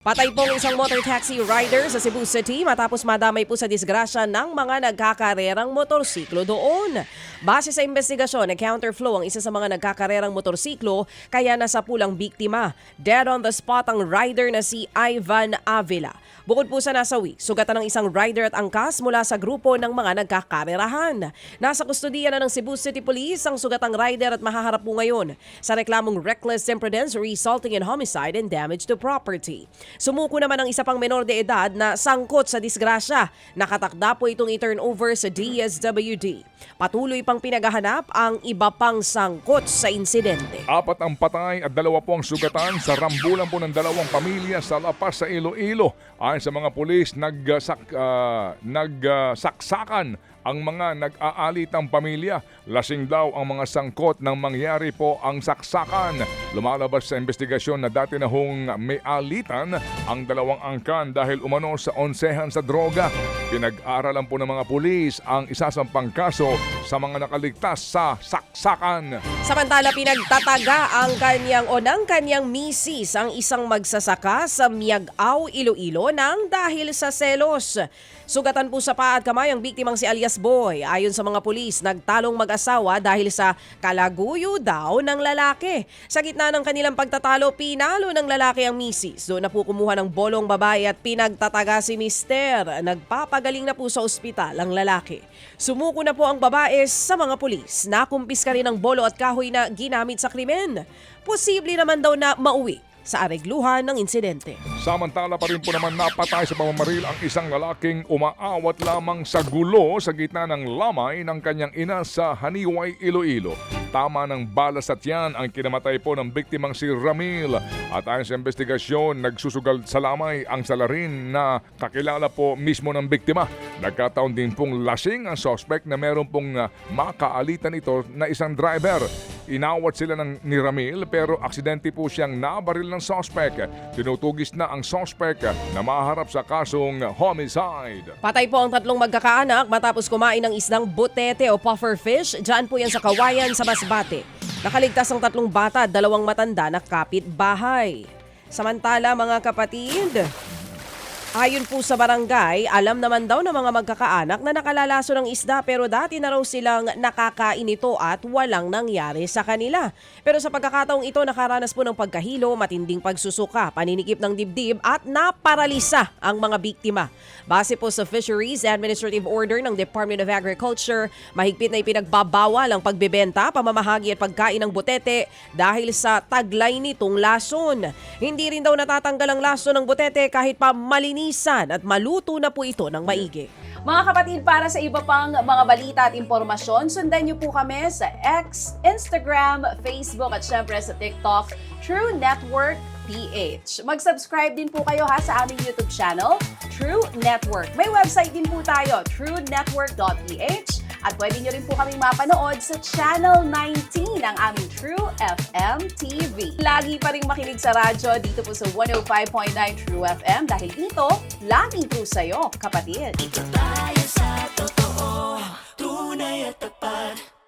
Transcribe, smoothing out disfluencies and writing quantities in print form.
Patay pong isang motor taxi rider sa Cebu City matapos madamay po sa disgrasya ng mga nagkakarerang motorsiklo doon. Base sa investigasyon, counterflow ang isa sa mga nagkakarerang motorsiklo kaya nasapulang biktima. Dead on the spot ang rider na si Ivan Avila. Bukod po sa nasawi, sugatan ng isang rider at angkas mula sa grupo ng mga nagkakarerahan. Nasa kustodiya na ng Cebu City Police ang sugatang rider at mahaharap po ngayon sa reklamong reckless imprudence resulting in homicide and damage to property. Sumuko naman ang isa pang menor de edad na sangkot sa disgrasya. Nakatakda po itong i-turn over sa DSWD. Patuloy pang pinaghahanap ang iba pang sangkot sa insidente. 4 ang patay at 2 po ang sugatan sa rambulan po ng 2 pamilya sa La Paz sa Iloilo. Ayon sa mga pulis, nagsaksakan ang mga nag-aalitang pamilya. Lasing daw ang mga sangkot nang mangyari po ang saksakan. Lumalabas sa investigasyon na dati na hong may alitan ang 2 angkan dahil umano sa onsehan sa droga. Pinag-aaralan po ng mga pulis ang isasampang kaso sa mga nakaligtas sa saksakan. Samantala, pinagtataga ang kanyang misis ang isang magsasaka sa Miagao, Iloilo nang dahil sa selos. Sugatan po sa paa at kamay ang biktimang si alias Boy. Ayon sa mga pulis, nagtalong mag-asawa dahil sa kalaguyo daw ng lalaki. Sa gitna ng kanilang pagtatalo, pinalo ng lalaki ang misis. Doon na po kumuha ng bolong babae at pinagtataga si mister. Nagpapagaling na po sa ospital ang lalaki. Sumuko na po ang babae sa mga pulis. Nakumpiska rin ang bolo at kahoy na ginamit sa krimen. Posible naman daw na mauwi sa aregluhan ng insidente. Samantala pa rin po naman napatay sa pamamaril ang isang lalaking umaawat lamang sa gulo sa gitna ng lamay ng kanyang ina sa Haniway, Iloilo. Tama ng bala sa tiyan ang kinamatay po ng biktimang si Ramil. At ayon sa investigasyon, nagsusugal sa lamay ang salarin na kakilala po mismo ng biktima. Nagkataon din pong lasing ang suspect na meron pong makaalitan ito na isang driver. Inawat sila ni Ramil pero aksidente po siyang nabaril ng suspect. Tinutugis na ang suspect na maharap sa kasong homicide. Patay po ang 3 magkakaanak matapos kumain ng isdang butete o puffer fish. Diyan po yan sa Kawayan sa Masbate. Nakaligtas ang 3 bata at 2 matanda na kapitbahay. Samantala mga kapatid, ayon po sa barangay, alam naman daw ng mga magkakaanak na nakalalaso ng isda pero dati na raw silang nakakain ito at walang nangyari sa kanila. Pero sa pagkakataong ito, nakaranas po ng pagkahilo, matinding pagsusuka, paninikip ng dibdib at naparalisa ang mga biktima. Base po sa Fisheries Administrative Order ng Department of Agriculture, mahigpit na ipinagbabawal ang pagbebenta, pamamahagi at pagkain ng butete dahil sa taglay nitong lason. Hindi rin daw natatanggal ang lason ng butete kahit pa malinisan at maluto na po ito ng maigi. Mga kapatid, para sa iba pang mga balita at impormasyon, sundan niyo po kami sa X, Instagram, Facebook at syempre sa TikTok, True Network PH. Mag-subscribe din po kayo sa aming YouTube channel, True Network. May website din po tayo, truenetwork.ph, at pwede niyo rin po kaming mapanood sa Channel 19 ng aming True FM TV. Lagi pa rin makinig sa radyo dito po sa 105.9 True FM dahil ito, laging true sa'yo, kapatid. Ito tayo sa